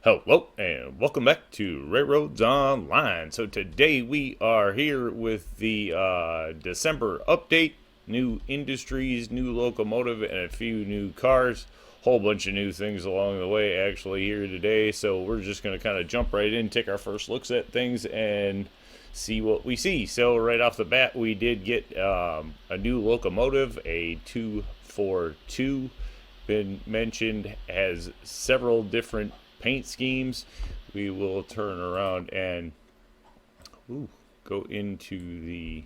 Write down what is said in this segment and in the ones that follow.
Hello and welcome back to RailRoads Online. So today we are here with the December update, new industries, new locomotive, and a few new cars. Whole bunch of new things along the way actually here today. So we're just going to kind of jump right in, take our first looks at things, and see what we see. So right off the bat, we did get a new locomotive, a 242. Been mentioned, has several different paint schemes. We will turn around and go into the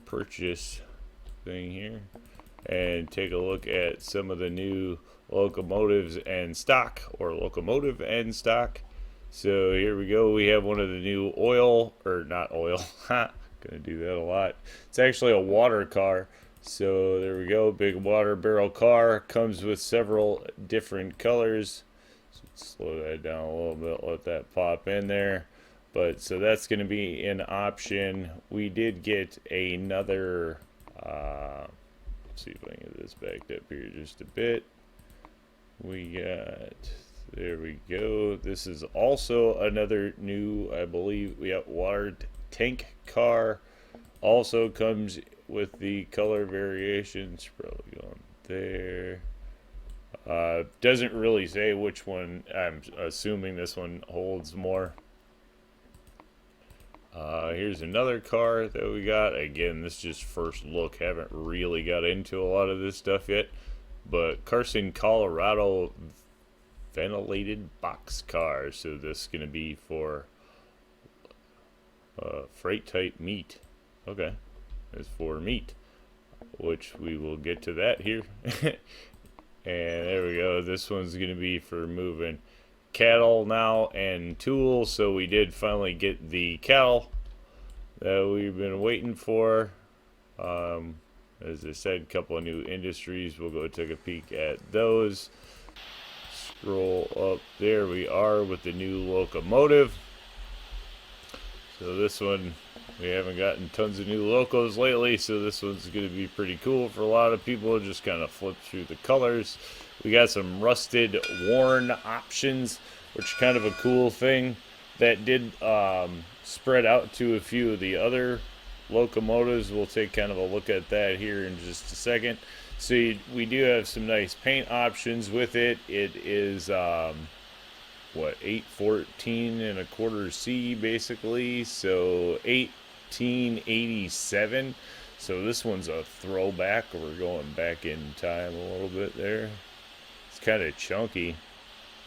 purchase thing here and take a look at some of the new locomotives and stock, or locomotive and stock. So here we go. We have one of the new oil, or not oil. Gonna do that a lot. It's actually a water car. So there we go. Big water barrel car. Comes with several different colors. Slow that down a little bit, let that pop in there. But so that's going to be an option. We did get another, let's see if I can get this backed up here just a bit. We got, there we go. This is also another new, I believe, we got water tank car. Also comes with the color variations, probably going there. Doesn't really say which one. I'm assuming this one holds more. Here's another car that we got. Again, this is just first look. Haven't really got into a lot of this stuff yet. But Carson, Colorado ventilated box car. So this is going to be for freight type meat. Okay. It's for meat, which we will get to that here. And there we go. This one's going to be for moving cattle now and tools. So we did finally get the cattle that we've been waiting for. As I said, a couple of new industries. We'll go take a peek at those. Scroll up. There we are with the new locomotive. So this one, we haven't gotten tons of new locos lately, so this one's going to be pretty cool for a lot of people. Just kind of flip through the colors. We got some rusted, worn options, which is kind of a cool thing. That did spread out to a few of the other locomotives. We'll take kind of a look at that here in just a second. So we do have some nice paint options with it. It is what, 814 1/4 C basically, so 1887. So this one's a throwback. We're going back in time a little bit there. It's kind of chunky.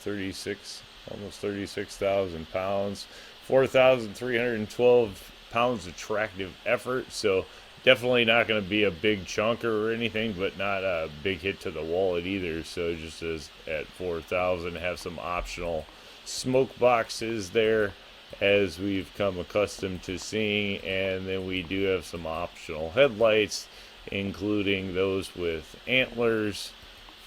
36, almost 36,000 pounds, 4,312 pounds of tractive effort. So definitely not going to be a big chunker or anything, but not a big hit to the wallet either. So just as at 4,000, have some optional smoke boxes there, as we've come accustomed to seeing, and then we do have some optional headlights, including those with antlers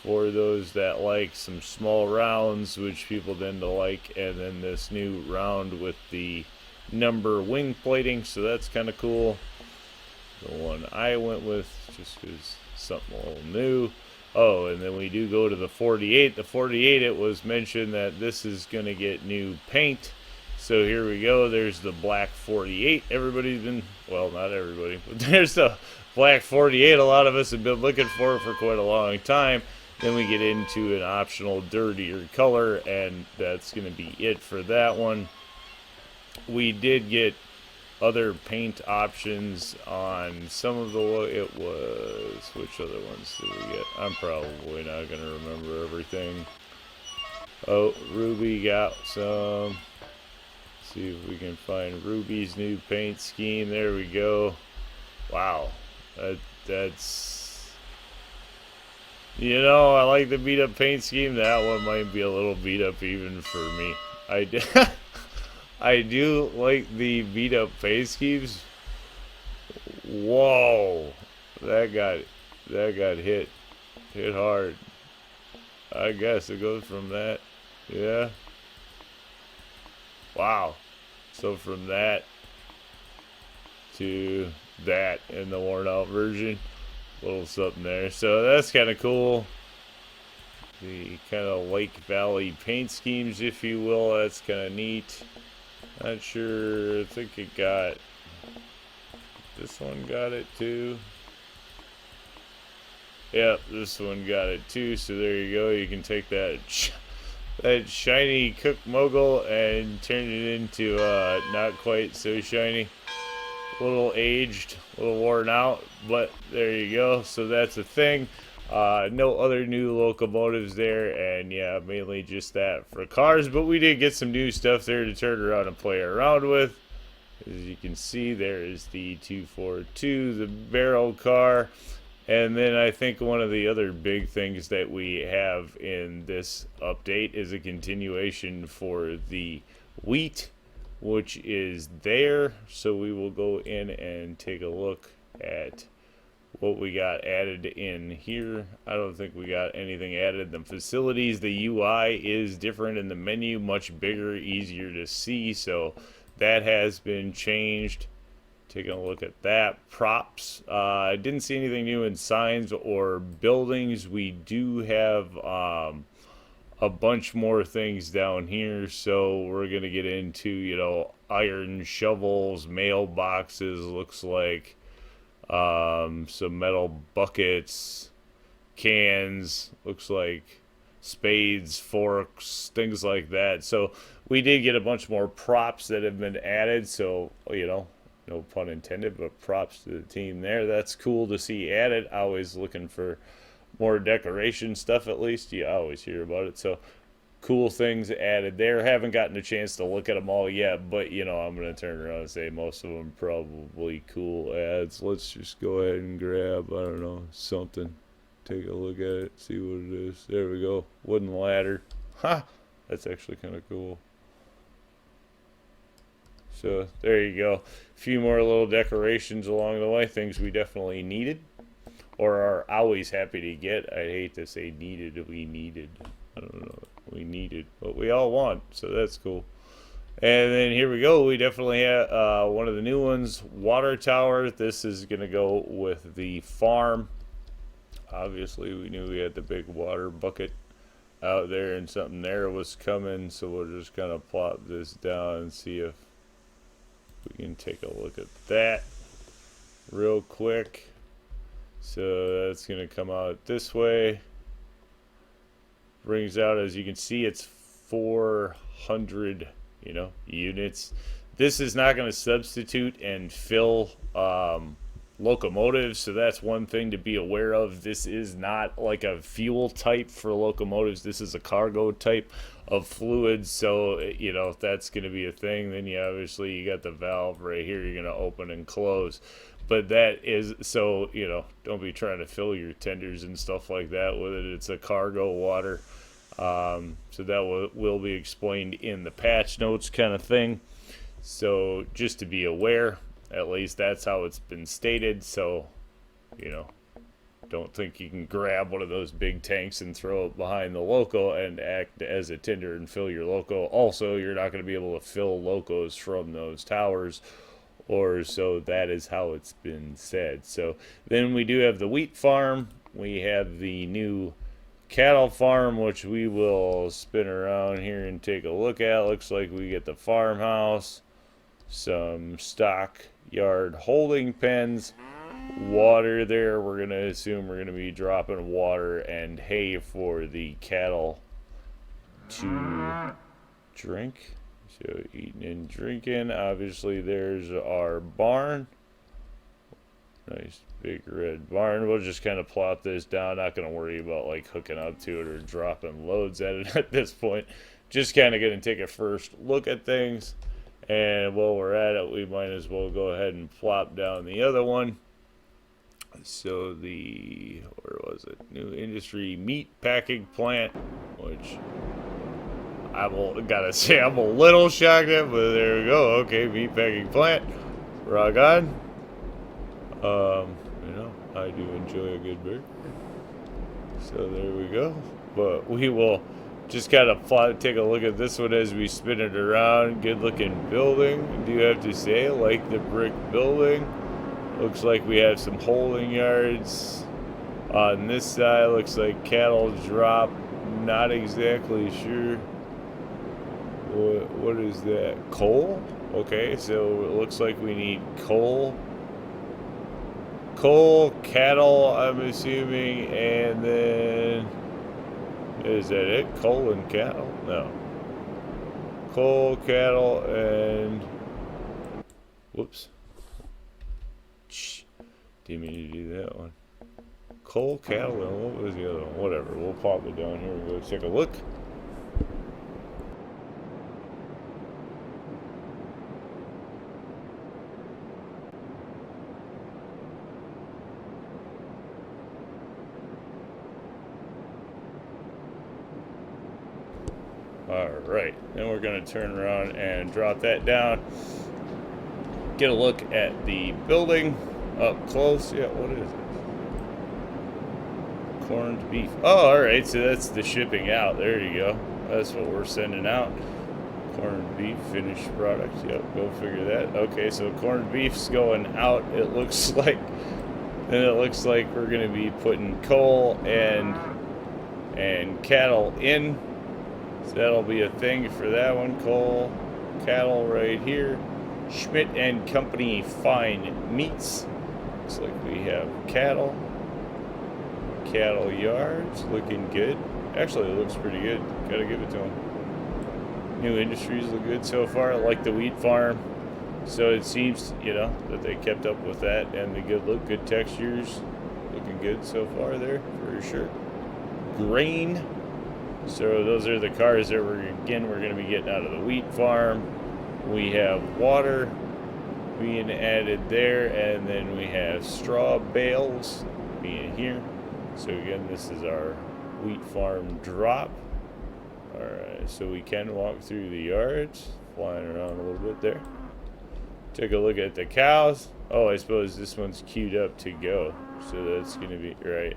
for those that like some small rounds, which people tend to like, and then this new round with the number wing plating. So that's kind of cool. The one I went with, just because something a little new. Oh, and then we do go to the 48. The 48, it was mentioned that this is going to get new paint. So here we go. There's the black 48. Everybody's been, well, not everybody, but there's the black 48. A lot of us have been looking for quite a long time. Then we get into an optional dirtier color, and that's going to be it for that one. We did get other paint options on some of the, it was, which other ones did we get? I'm probably not going to remember everything. Oh, Ruby got some. Let's see if we can find Ruby's new paint scheme. There we go. Wow, that's, you know, I like the beat up paint scheme. That one might be a little beat up even for me. I do like the beat up paint schemes. Whoa, that got hit hard. I guess it goes from that, yeah. Wow. So from that to that in the worn out version, a little something there. So that's kind of cool. the kind of Lake Valley paint schemes, if you will. That's kind of neat. Not sure. I think it got, this one got it too. Yep, this one got it too. So there you go. You can take that that shiny Cook Mogul and turn it into not quite so shiny. A little aged, a little worn out, but there you go. So that's a thing. No other new locomotives there, and yeah, mainly just that for cars. But we did get some new stuff there to turn around and play around with. As you can see, there is the 242, the barrel car. And then I think one of the other big things that we have in this update is a continuation for the wheat, which is there. So we will go in and take a look at what we got added in here. I don't think we got anything added in the facilities. The UI is different in the menu, much bigger, easier to see. So that has been changed. Taking a look at that. Props. I didn't see anything new in signs or buildings. We do have a bunch more things down here. So we're going to get into, you know, iron shovels, mailboxes, looks like some metal buckets, cans, looks like spades, forks, things like that. So we did get a bunch more props that have been added. So, you know, no pun intended, but props to the team there. That's cool to see added. Always looking for more decoration stuff, at least. You always hear about it. So cool things added there. Haven't gotten a chance to look at them all yet, but, you know, I'm going to turn around and say most of them probably cool adds. Let's just go ahead and grab, I don't know, something. Take a look at it, see what it is. There we go. Wooden ladder. Ha! That's actually kind of cool. So there you go. A few more little decorations along the way. Things we definitely needed or are always happy to get. I'd hate to say needed. We needed. I don't know. We needed, but we all want. So that's cool. And then here we go. We definitely have one of the new ones, water tower. This is going to go with the farm. Obviously, we knew we had the big water bucket out there and something there was coming. So we'll just kind of plop this down and see if we can take a look at that real quick. So that's going to come out this way. Brings out, as you can see, it's 400, you know, units. This is not going to substitute and fill locomotives, so that's one thing to be aware of. This is not like a fuel type for locomotives. This is a cargo type of fluid, so, you know, if that's going to be a thing, then you obviously you got the valve right here you're going to open and close. But that is, so, you know, don't be trying to fill your tenders and stuff like that with it. It's a cargo water. So that will be explained in the patch notes kind of thing. So just to be aware, at least that's how it's been stated. So, you know, don't think you can grab one of those big tanks and throw it behind the loco and act as a tender and fill your loco. Also, you're not going to be able to fill locos from those towers, or so that is how it's been said. So then we do have the wheat farm. We have the new cattle farm, which we will spin around here and take a look at. Looks like we get the farmhouse, some stock yard holding pens, water there. We're going to assume we're going to be dropping water and hay for the cattle to drink. So eating and drinking. Obviously there's our barn. Nice big red barn. We'll just kind of plop this down. Not going to worry about like hooking up to it or dropping loads at it at this point. Just kind of going to take a first look at things. And while we're at it, we might as well go ahead and plop down the other one. So the, where was it? New industry meat packing plant, which gotta say I'm a little shocked at, but there we go. Okay, meat packing plant. Rock on. You know, I do enjoy a good burger. So there we go. But we will just kind of take a look at this one as we spin it around. Good looking building, I do have to say. Like the brick building. Looks like we have some holding yards on this side. Looks like cattle drop Not exactly sure. What is that? Coal? Okay, so it looks like we need coal. Coal, cattle, I'm assuming, and then is that it? Coal and cattle? No. Coal, cattle, and whoops. Didn't mean to do that one. Coal, cattle, and what was the other one? Whatever. We'll pop it down here and go take a look. Alright, then we're going to turn around and drop that down. Get a look at the building up close. Yeah, what is it? Corned beef. Oh, alright, so that's the shipping out. There you go. That's what we're sending out. Corned beef, finished product. Yep, go figure that. Okay, so corned beef's going out, it looks like. And it looks like we're going to be putting coal and cattle in. So that'll be a thing for that one. Coal, cattle right here. Schmidt and Company Fine Meats. Looks like we have cattle. Cattle yards looking good. Actually, it looks pretty good. Gotta give it to them. New Industries look good so far. I like the wheat farm. So it seems, that they kept up with that and the good look, good textures. Looking good so far there, for sure. Grain. So those are the cars that we're going to be getting out of the wheat farm. We have water being added there, and then we have straw bales being here. So again, this is our wheat farm drop. Alright, so we can walk through the yards, flying around a little bit there. Take a look at the cows. Oh, I suppose this one's queued up to go. So that's going to be, right.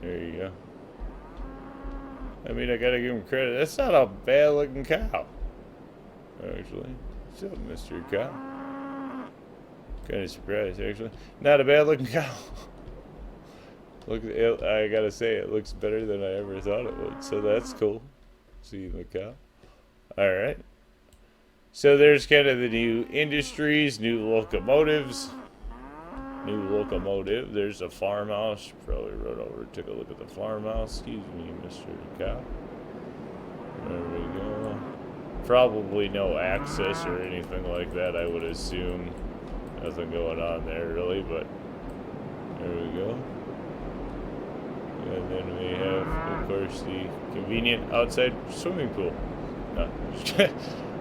There you go. I mean, I gotta give him credit. That's not a bad looking cow. Actually. What's up, Mr. Cow? Kind of surprised, actually. Not a bad looking cow. Look, I gotta say, it looks better than I ever thought it would. So that's cool. Seeing the cow. Alright. So there's kind of the new industries, new locomotives. New locomotive. There's a farmhouse. Probably run over and took a look at the farmhouse. Excuse me, Mr. Cow. There we go. Probably no access or anything like that, I would assume. Nothing going on there, really, but there we go. And then we have, of course, the convenient outside swimming pool.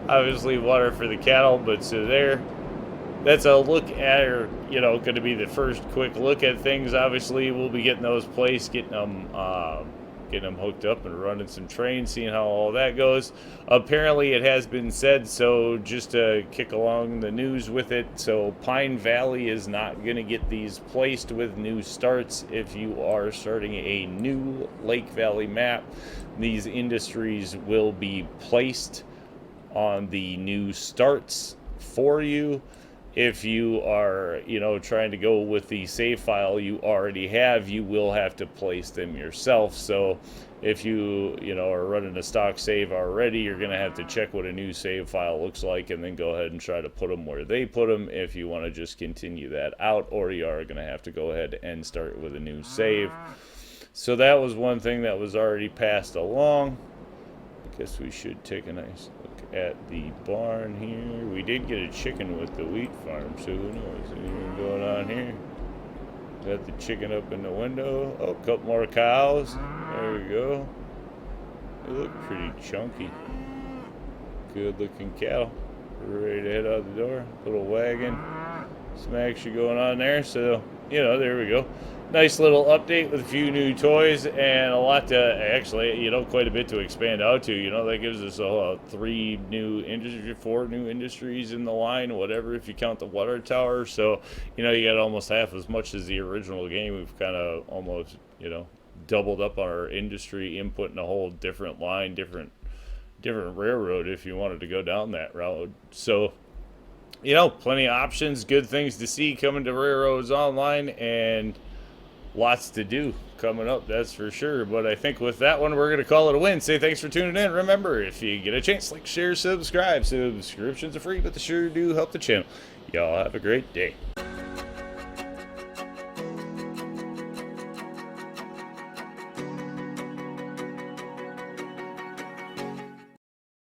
Obviously water for the cattle, but so there. That's a look at, or, going to be the first quick look at things. Obviously, we'll be getting those placed, getting them hooked up and running some trains, seeing how all that goes. Apparently, it has been said, so just to kick along the news with it, so Pine Valley is not going to get these placed with new starts. If you are starting a new Lake Valley map, these industries will be placed on the new starts for you. If you are, trying to go with the save file you already have, you will have to place them yourself. So if you, are running a stock save already, you're going to have to check what a new save file looks like and then go ahead and try to put them where they put them if you want to just continue that out, or you are going to have to go ahead and start with a new save. So that was one thing that was already passed along. I guess we should take a nice look at the barn here. We did get a chicken with the wheat farm, so who knows? Anything going on here? Got the chicken up in the window. Oh, a couple more cows. There we go. They look pretty chunky. Good looking cattle. We're ready to head out the door. Little wagon. Some action going on there, so, there we go. Nice little update with a few new toys and a lot to, actually, quite a bit to expand out to. That gives us 4 new industries in the line, whatever, if you count the water tower. So, you got almost half as much as the original game. We've kind of almost, doubled up our industry input in a whole different line, different railroad if you wanted to go down that route. So, plenty of options, good things to see coming to RailRoads Online, and lots to do coming up, that's for sure. But I think with that one, we're going to call it a win. Say thanks for tuning in. Remember, if you get a chance, like, share, subscribe. Subscriptions are free, but they sure do help the channel. Y'all have a great day.